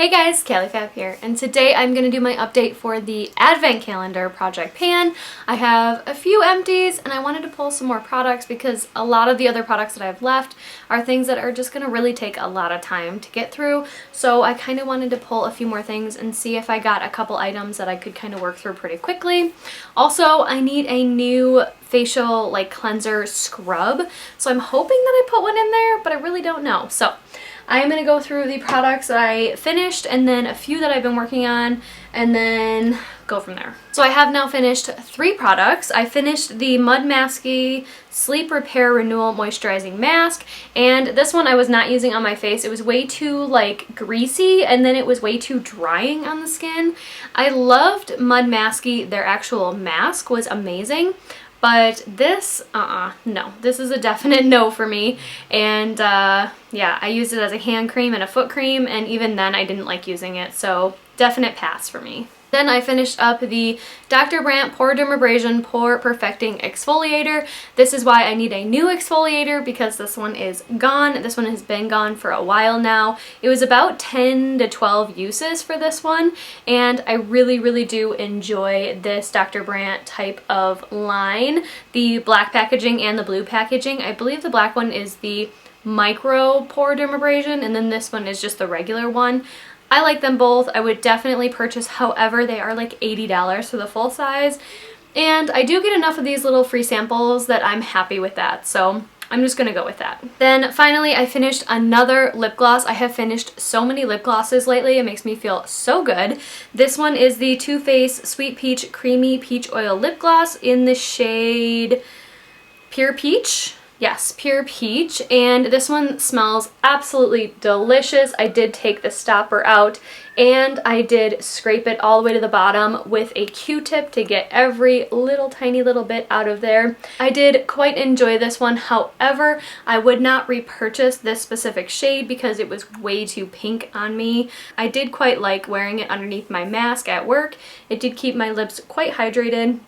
Hey guys, Fab here, and today I'm going to do my update for the Advent Calendar Project Pan. I have a few empties and I wanted to pull some more products because a lot of the other products that I have left are things that are just going to really take a lot of time to get through. So I kind of wanted to pull a few more things and see if I got a couple items that I could kind of work through pretty quickly. Also, I need a new facial cleanser scrub, so I'm hoping that I put one in there, but I really don't know. So I'm going to go through the products that I finished and then a few that I've been working on and then go from there. So I have now finished 3 products. I finished the Mud Masky Sleep Repair Renewal Moisturizing Mask, and this one I was not using on my face. It was way too greasy and then it was way too drying on the skin. I loved Mud Masky. Their actual mask was amazing. But this, no. This is a definite no for me. And yeah, I used it as a hand cream and a foot cream, and even then I didn't like using it, so definite pass for me. Then I finished up the Dr. Brandt Pore Dermabrasion Pore Perfecting Exfoliator. This is why I need a new exfoliator because this one is gone. This one has been gone for a while now. It was about 10 to 12 uses for this one, and I really do enjoy this Dr. Brandt type of line. The black packaging and the blue packaging. I believe the black one is the micro pore dermabrasion and then this one is just the regular one. I like them both. I would definitely purchase, however, they are like $80 for the full size. And I do get enough of these little free samples that I'm happy with that. So I'm just going to go with that. Then finally, I finished another lip gloss. I have finished so many lip glosses lately. It makes me feel so good. This one is the Too Faced Sweet Peach Creamy Peach Oil Lip Gloss in the shade Pure Peach. Yes, Pure Peach, and this one smells absolutely delicious. I did take the stopper out and I did scrape it all the way to the bottom with a Q-tip to get every tiny little bit out of there. I did quite enjoy this one. However, I would not repurchase this specific shade because it was way too pink on me. I did quite like wearing it underneath my mask at work. It did keep my lips quite hydrated.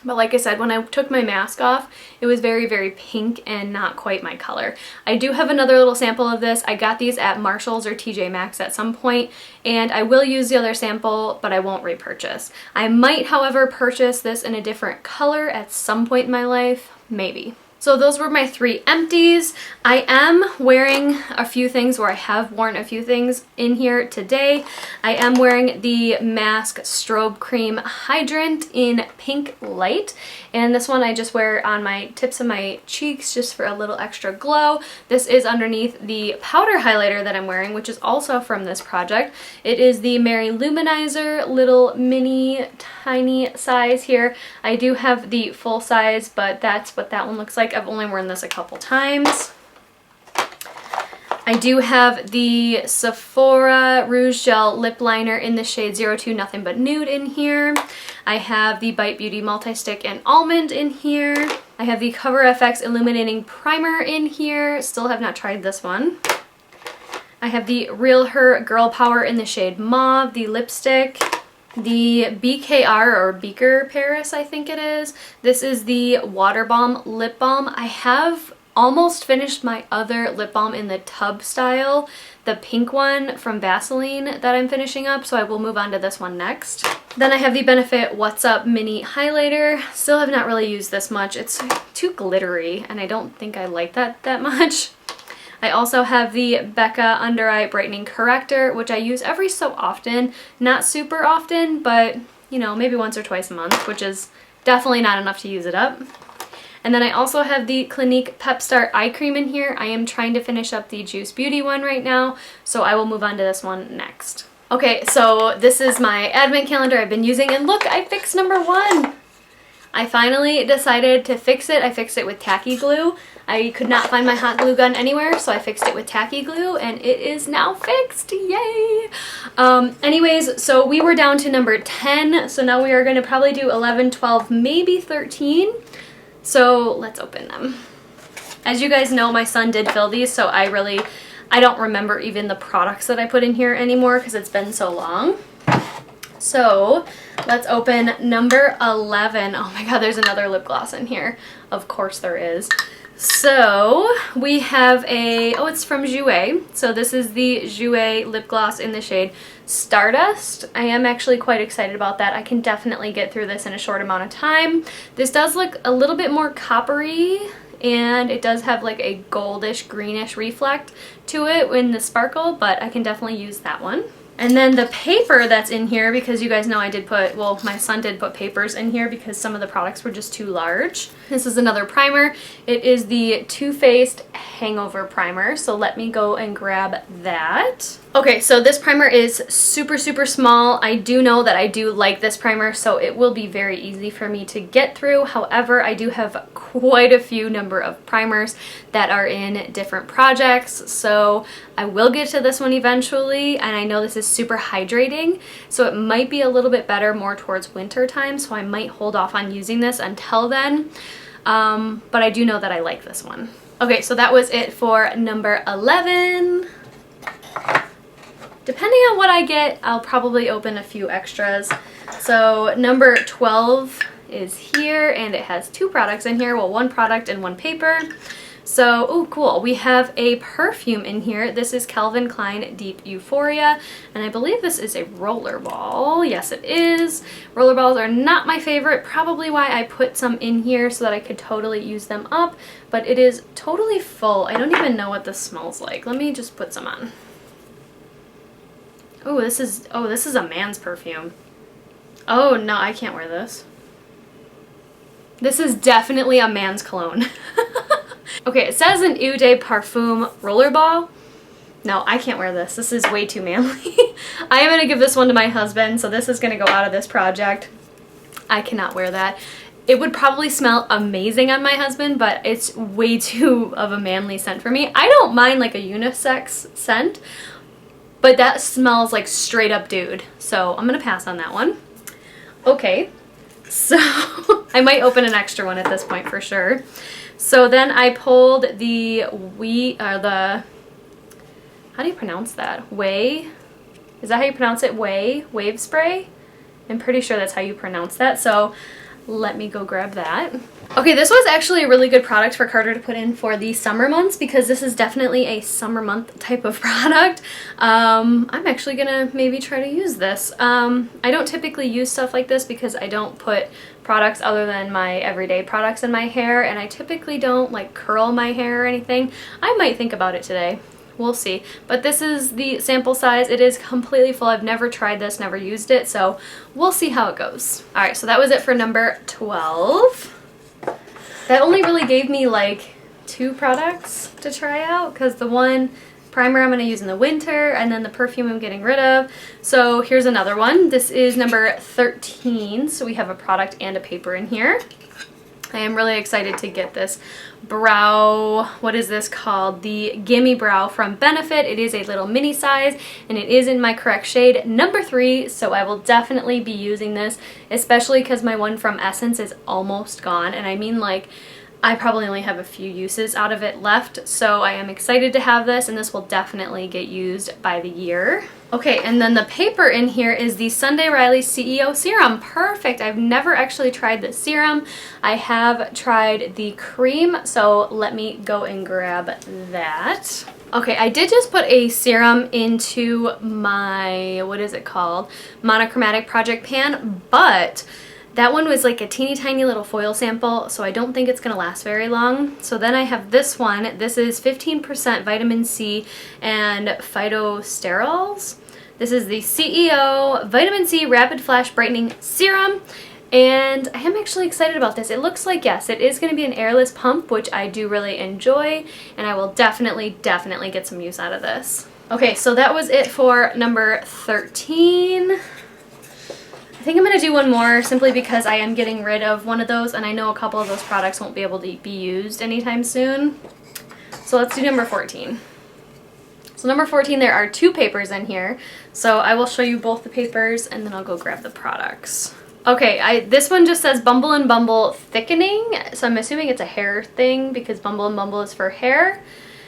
But like I said, when I took my mask off, it was very pink and not quite my color. I do have another little sample of this. I got these at Marshall's or TJ Maxx at some point, and I will use the other sample, but I won't repurchase. I might, however, purchase this in a different color at some point in my life, maybe. So those were my 3 empties. I am wearing a few things, or I have worn a few things in here today. I am wearing the Mask Strobe Cream Hydrant in Pink Light. And this one I just wear on my tips of my cheeks just for a little extra glow. This is underneath the powder highlighter that I'm wearing, which is also from this project. It is the Lou Manizer little mini tiny size here. I do have the full size, but that's what that one looks like. I've only worn this a couple times. I do have the Sephora Rouge Gel Lip Liner in the shade 02 Nothing But Nude in here. I have the Bite Beauty Multi-Stick and Almond in here. I have the Cover FX Illuminating Primer in here. Still have not tried this one. I have the Real Her Girl Power in the shade Mauve, the lipstick. The BKR or Beaker Paris, I think it is. This is the Water Balm Lip Balm. I have almost finished my other lip balm in the tub style, the pink one from Vaseline that I'm finishing up, so I will move on to this one next. Then I have the Benefit What's Up Mini Highlighter. Still have not really used this much. It's too glittery and I don't think I like that much. I also have the Becca Under Eye Brightening Corrector, which I use every so often. Not super often, but you know, maybe once or twice a month, which is definitely not enough to use it up. And then I also have the Clinique Pep Start Eye Cream in here. I am trying to finish up the Juice Beauty one right now, so I will move on to this one next. Okay, so this is my advent calendar I've been using, and look, I fixed number 1. I finally decided to fix it. I fixed it with tacky glue. I could not find my hot glue gun anywhere, so I fixed it with tacky glue, and it is now fixed. Yay! Anyways, so we were down to number 10, so now we are going to probably do 11, 12, maybe 13. So let's open them. As you guys know, my son did fill these, so I don't remember even the products that I put in here anymore because it's been so long. So let's open number 11. Oh my god, there's another lip gloss in here. Of course there is. So we have oh, it's from Jouer. So this is the Jouer lip gloss in the shade Stardust. I am actually quite excited about that. I can definitely get through this in a short amount of time. This does look a little bit more coppery, and it does have like a goldish greenish reflect to it in the sparkle, but I can definitely use that one. And then the paper that's in here, because you guys know I did put, well, my son did put papers in here because some of the products were just too large. This is another primer. It is the Too Faced Hangover Primer, so let me go and grab that. Okay, so this primer is super, super small. I do know that I do like this primer, so it will be very easy for me to get through. However, I do have quite a few number of primers that are in different projects, so I will get to this one eventually, and I know this is super hydrating, so it might be a little bit better more towards winter time, so I might hold off on using this until then, but I do know that I like this one. Okay, so that was it for number 11. Depending on what I get, I'll probably open a few extras. So number 12 is here, and it has two products in here. Well, one product and one paper. So, oh cool, we have a perfume in here. This is Calvin Klein Deep Euphoria, and I believe this is a rollerball. Yes, it is. Rollerballs are not my favorite, probably why I put some in here so that I could totally use them up, but it is totally full. I don't even know what this smells like. Let me just put some on. Oh, this is a man's perfume. Oh, no, I can't wear this. This is definitely a man's cologne. Okay, it says an Eau de Parfum Rollerball. No, I can't wear this. This is way too manly. I am going to give this one to my husband, so this is going to go out of this project. I cannot wear that. It would probably smell amazing on my husband, but it's way too of a manly scent for me. I don't mind like a unisex scent, but that smells like straight up dude. So I'm going to pass on that one. Okay, so I might open an extra one at this point for sure. So then I pulled the how do you pronounce that? Way? Is that how you pronounce it? Wave spray? I'm pretty sure that's how you pronounce that. So let me go grab that. Okay, this was actually a really good product for Carter to put in for the summer months because this is definitely a summer month type of product. I'm actually gonna maybe try to use this. I don't typically use stuff like this because I don't put products other than my everyday products in my hair, and I typically don't like curl my hair or anything. I might think about it today. We'll see. But this is the sample size. It is completely full. I've never tried this, never used it, so we'll see how it goes. Alright, so that was it for number 12. That only really gave me like 2 products to try out because the one primer I'm going to use in the winter and then the perfume I'm getting rid of. So here's another one. This is number 13. So we have a product and a paper in here. I am really excited to get this brow, what is this called? The GimMe Brow from Benefit. It is a little mini size and it is in my correct shade, number 3, so I will definitely be using this, especially because my one from Essence is almost gone, and I mean like I probably only have a few uses out of it left, so I am excited to have this, and this will definitely get used by the year. Okay, and then the paper in here is the Sunday Riley CEO Serum. Perfect! I've never actually tried this serum. I have tried the Creme, so let me go and grab that. Okay, I did just put a serum into my, what is it called? Monochromatic Project Pan, but that one was like a teeny tiny little foil sample, so I don't think it's going to last very long. So then I have this one. This is 15% vitamin C and phytosterols. This is the CEO Vitamin C Rapid Flash Brightening Serum, and I am actually excited about this. It looks like, yes, it is going to be an airless pump, which I do really enjoy, and I will definitely get some use out of this. Okay, so that was it for number 13. I think I'm going to do one more simply because I am getting rid of one of those, and I know a couple of those products won't be able to be used anytime soon. So let's do number 14. So number 14, there are 2 papers in here, so I will show you both the papers and then I'll go grab the products. Okay, this one just says Bumble and Bumble Thickening, so I'm assuming it's a hair thing because Bumble and Bumble is for hair.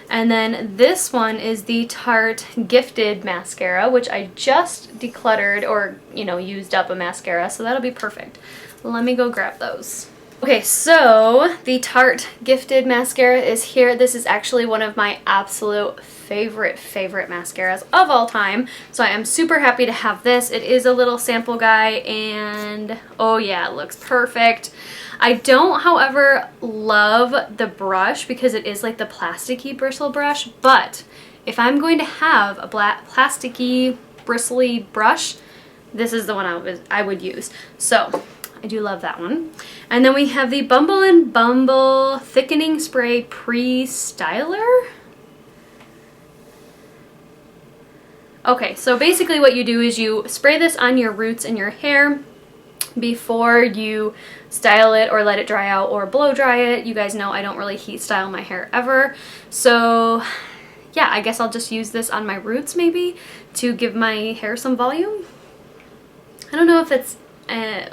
And then this one is the Tarte Gifted Mascara, which I just decluttered or, you know, used up a mascara, so that'll be perfect. Let me go grab those. Okay, so the Tarte Gifted Mascara is here. This is actually one of my absolute favorite mascaras of all time. So I am super happy to have this. It is a little sample guy and oh yeah, it looks perfect. I don't, however, love the brush because it is like the plasticky bristle brush, but if I'm going to have a plasticky bristly brush, this is the one I would use. So I do love that one. And then we have the Bumble Thickening Spray Pre-Styler. Okay, so basically what you do is you spray this on your roots in your hair before you style it or let it dry out or blow dry it. You guys know I don't really heat style my hair ever. So yeah, I guess I'll just use this on my roots maybe to give my hair some volume. I don't know if it's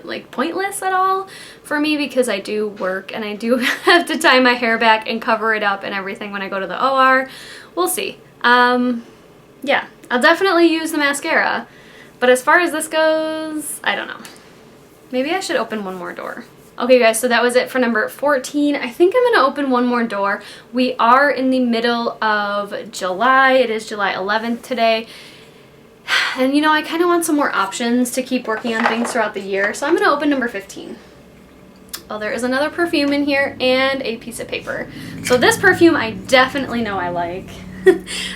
like pointless at all for me because I do work and I do have to tie my hair back and cover it up and everything when I go to the OR. We'll see. Yeah, I'll definitely use the mascara, but as far as this goes, I don't know. Maybe I should open one more door. Okay guys, so that was it for number 14. I think I'm gonna open one more door. We are in the middle of July. It is July 11th today. And you know, I kind of want some more options to keep working on things throughout the year. So I'm going to open number 15. Oh, there is another perfume in here and a piece of paper. So this perfume I definitely know I like.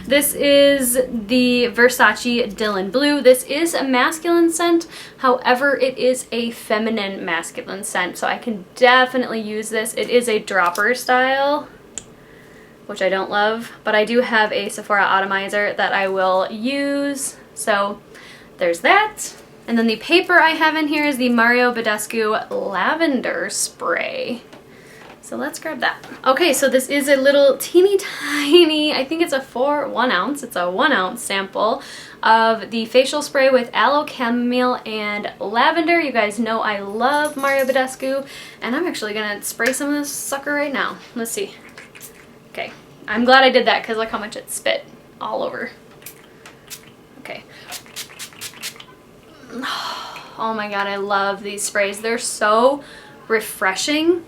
This is the Versace Dylan Blue. This is a masculine scent. However, it is a feminine masculine scent. So I can definitely use this. It is a dropper style, which I don't love. But I do have a Sephora atomizer that I will use. So there's that. And then the paper I have in here is the Badescu Lavender Spray. So let's grab that. Okay, so this is a little teeny tiny, I think it's a 1 ounce. It's a 1 ounce sample of the facial spray with aloe, chamomile, and lavender. You guys know I love Badescu, and I'm actually gonna spray some of this sucker right now. Let's see. Okay, I'm glad I did that because look how much it spit all over. Okay. Oh my god, I love these sprays. They're so refreshing.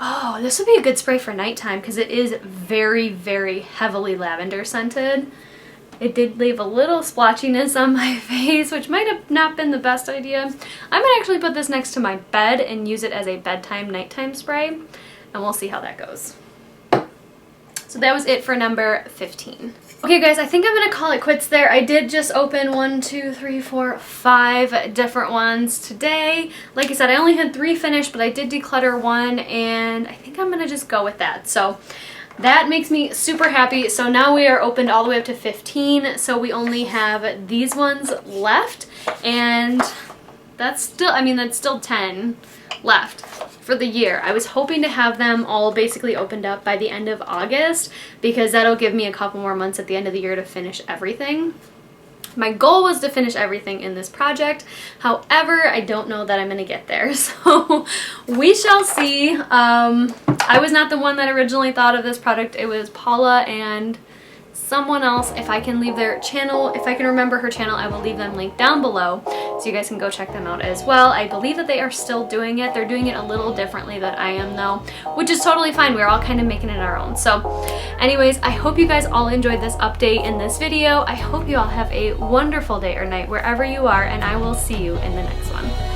Oh, this would be a good spray for nighttime because it is very, very heavily lavender scented. It did leave a little splotchiness on my face, which might have not been the best idea. I'm gonna actually put this next to my bed and use it as a bedtime, nighttime spray, and we'll see how that goes. So that was it for number 15. Okay guys, I think I'm gonna call it quits there. I did just open 1, 2, 3, 4, 5 different ones today. Like I said, I only had 3 finished, but I did declutter 1, and I think I'm gonna just go with that. So that makes me super happy. So now we are opened all the way up to 15, so we only have these ones left, and that's still, I mean, that's still 10 left for the year. I was hoping to have them all basically opened up by the end of August because that'll give me a couple more months at the end of the year to finish everything. My goal was to finish everything in this project. However, I don't know that I'm going to get there. So we shall see. I was not the one that originally thought of this product. It was Paula and someone else. If I can leave their channel, if I can remember her channel, I will leave them linked down below so you guys can go check them out as well. I believe that they are still doing it. They're doing it a little differently than I am though, which is totally fine. We're all kind of making it our own. So anyways, I hope you guys all enjoyed this update in this video. I hope you all have a wonderful day or night wherever you are, and I will see you in the next one.